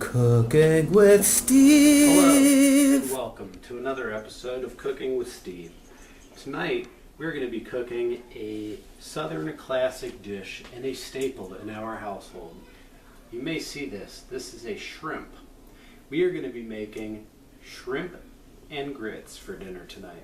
Cooking with Steve. Hello, welcome to another episode of Cooking with Steve. Tonight we're going to be cooking a Southern classic dish and a staple in our household. You may see this. This is a shrimp. We are going to be making shrimp and grits for dinner tonight.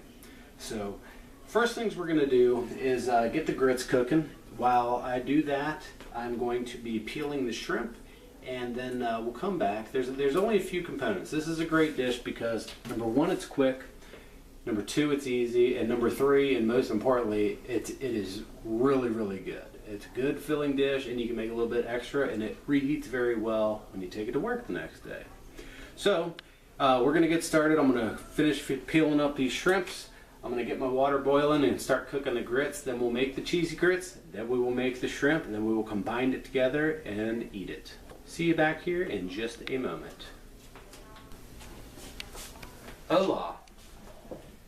So first things we're going to do is get the grits cooking. While I do that, I'm going to be peeling the shrimp, and then we'll come back. There's only a few components. This is a great dish because number one, it's quick. Number two, it's easy, and number three, and most importantly, it is really, really good. It's a good filling dish, and you can make a little bit extra, and it reheats very well when you take it to work the next day. So we're gonna get started. I'm gonna finish peeling up these shrimps. I'm gonna get my water boiling and start cooking the grits. Then we'll make the cheesy grits. Then we will make the shrimp, and then we will combine it together and eat it. See you back here in just a moment. Hola.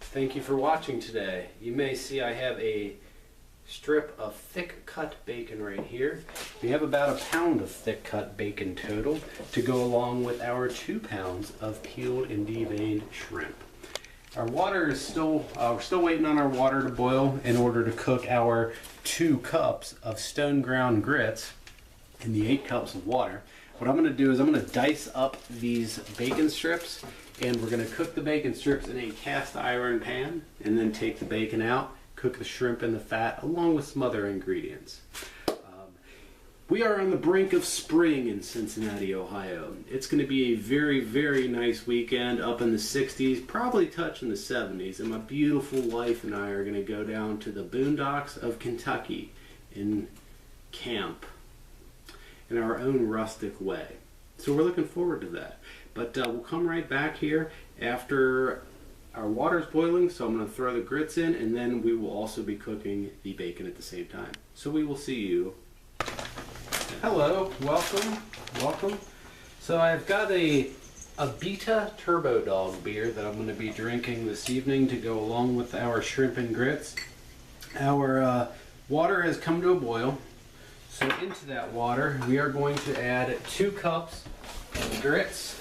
Thank you for watching today. You may see I have a strip of thick cut bacon right here. We have about a pound of thick cut bacon total to go along with our 2 pounds of peeled and deveined shrimp. Our water is still, we're still waiting on our water to boil in order to cook our 2 cups of stone ground grits in the 8 cups of water. What I'm going to do is I'm going to dice up these bacon strips, and we're going to cook the bacon strips in a cast iron pan, and then take the bacon out, cook the shrimp in the fat along with some other ingredients. We are on the brink of spring in Cincinnati, Ohio. It's going to be a very, very nice weekend, up in the 60s, probably touching the 70s, and my beautiful wife and I are going to go down to the boondocks of Kentucky and camp in our own rustic way. So we're looking forward to that. But we'll come right back here after our water's boiling, so I'm going to throw the grits in, and then we will also be cooking the bacon at the same time. So we will see you. Hello, welcome. So I've got a Abita Turbo Dog beer that I'm going to be drinking this evening to go along with our shrimp and grits. Our water has come to a boil. So into that water, we are going to add 2 cups of grits.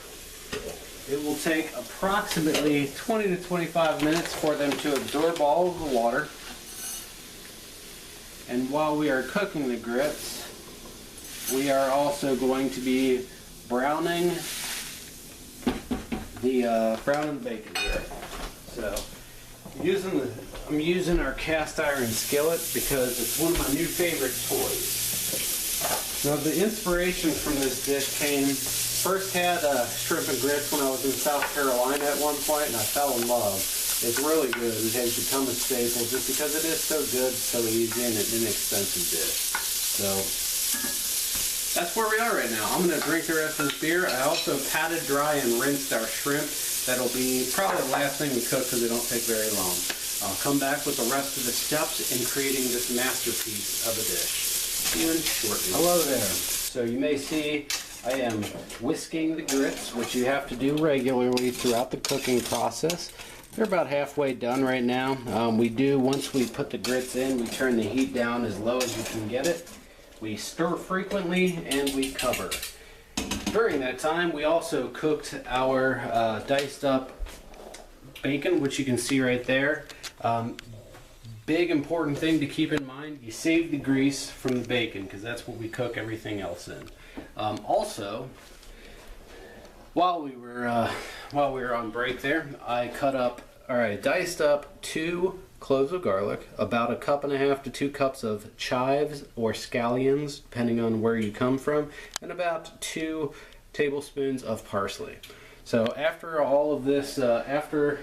It will take approximately 20 to 25 minutes for them to absorb all of the water. And while we are cooking the grits, we are also going to be browning the bacon here. So I'm using our cast iron skillet because it's one of my new favorite toys. Now the inspiration from this dish first had shrimp and grits when I was in South Carolina at one point, and I fell in love. It's really good. It has become a staple just because it is so good, so easy, and an inexpensive dish. So that's where we are right now. I'm going to drink the rest of this beer. I also patted dry and rinsed our shrimp. That'll be probably the last thing we cook because they don't take very long. I'll come back with the rest of the steps in creating this masterpiece of a dish. See you in shortly. Hello there. So you may see I am whisking the grits, which you have to do regularly throughout the cooking process. They're about halfway done right now. Once we put the grits in, we turn the heat down as low as you can get it. We stir frequently and we cover. During that time, we also cooked our diced up bacon, which you can see right there. Big important thing to keep in mind, you save the grease from the bacon because that's what we cook everything else in. Also, while we were on break there, I diced up 2 cloves of garlic, about 1.5 cups to 2 cups of chives or scallions, depending on where you come from, and about 2 tablespoons of parsley. So after all of this, after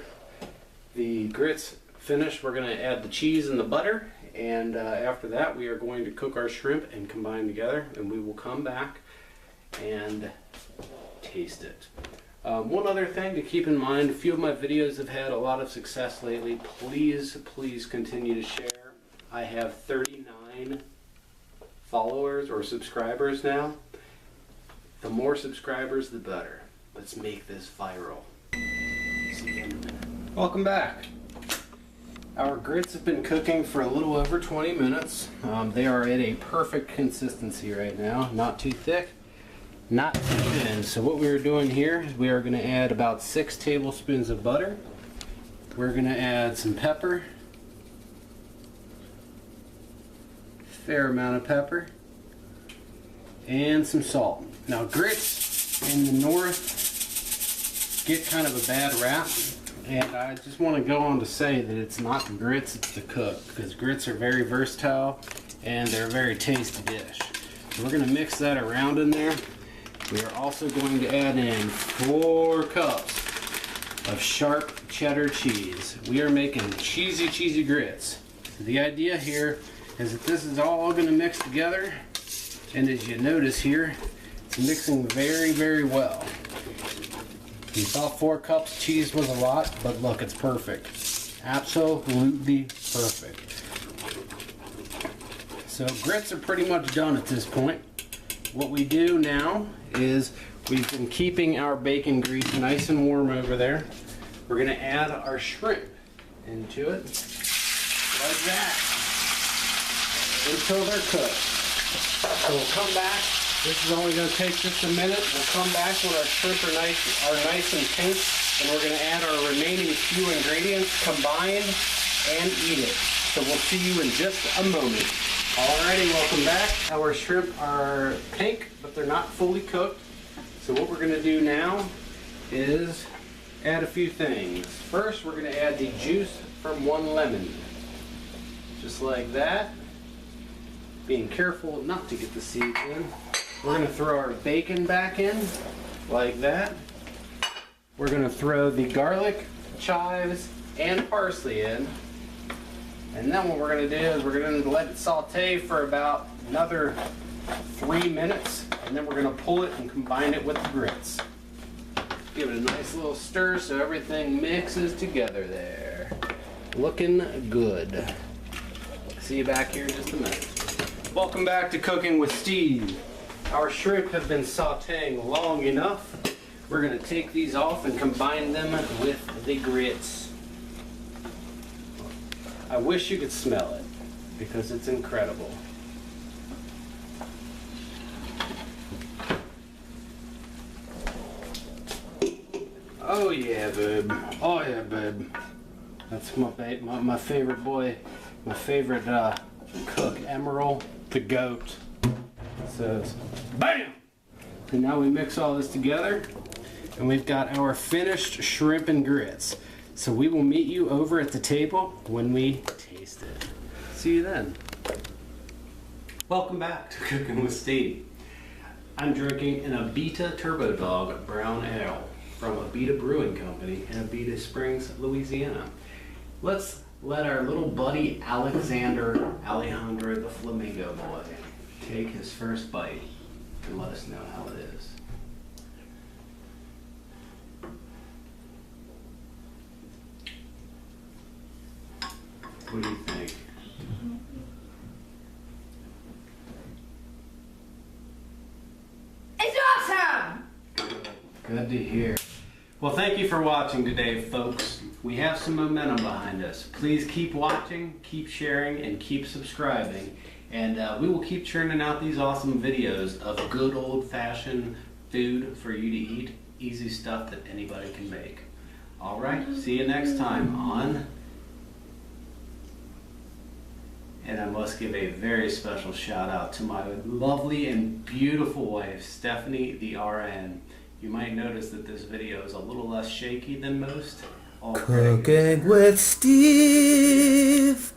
the grits finish, we're going to add the cheese and the butter, and after that we are going to cook our shrimp and combine together, and we will come back and taste it. One other thing to keep in mind, a few of my videos have had a lot of success lately. Please continue to share. I have 39 followers or subscribers now. The more subscribers, the better. Let's make this viral. See you in a minute. Welcome back. Our grits have been cooking for a little over 20 minutes. They are at a perfect consistency right now, not too thick, not too thin. So what we are doing here is we are going to add about 6 tablespoons of butter. We're going to add some pepper, fair amount of pepper, and some salt. Now grits in the north get kind of a bad rap, and I just want to go on to say that it's not the grits, it's the cook, because grits are very versatile and they're a very tasty dish. So we're going to mix that around in there. We are also going to add in 4 cups of sharp cheddar cheese. We are making cheesy grits. So the idea here is that this is all going to mix together, and as you notice here, it's mixing very well. We thought 4 cups of cheese was a lot, but look, it's perfect. Absolutely perfect. So grits are pretty much done at this point. What we do now is we've been keeping our bacon grease nice and warm over there. We're going to add our shrimp into it like that until they're cooked. So we'll come back. This is only going to take just a minute. We'll come back when our shrimp are nice and pink, and we're going to add our remaining few ingredients, combine, and eat it. So we'll see you in just a moment. Alrighty, welcome back. Our shrimp are pink, but they're not fully cooked. So what we're going to do now is add a few things. First, we're going to add the juice from 1 lemon. Just like that. Being careful not to get the seeds in. We're going to throw our bacon back in, like that. We're going to throw the garlic, chives, and parsley in. And then what we're going to do is we're going to let it saute for about another 3 minutes, and then we're going to pull it and combine it with the grits. Give it a nice little stir so everything mixes together there. Looking good. See you back here in just a minute. Welcome back to Cooking with Steve. Our shrimp have been sauteing long enough. We're going to take these off and combine them with the grits. I wish you could smell it, because it's incredible. Oh yeah, babe. Oh yeah, babe. That's my favorite boy, my favorite cook, Emerald the goat. Says, BAM! And now we mix all this together, and we've got our finished shrimp and grits. So we will meet you over at the table when we taste it. See you then. Welcome back to Cooking with Steve. I'm drinking an Abita Turbo Dog Brown Ale from Abita Brewing Company in Abita Springs, Louisiana. Let's let our little buddy Alexandro the Flamingo Boy take his first bite and let us know how it is. What do you think? It's awesome! Good to hear. Well, thank you for watching today, folks. We have some momentum behind us. Please keep watching, keep sharing, and keep subscribing. And we will keep churning out these awesome videos of good old-fashioned food for you to eat. Easy stuff that anybody can make. All right, see you next time on... And I must give a very special shout out to my lovely and beautiful wife, Stephanie the RN. You might notice that this video is a little less shaky than most. All credit Cooking with Steve.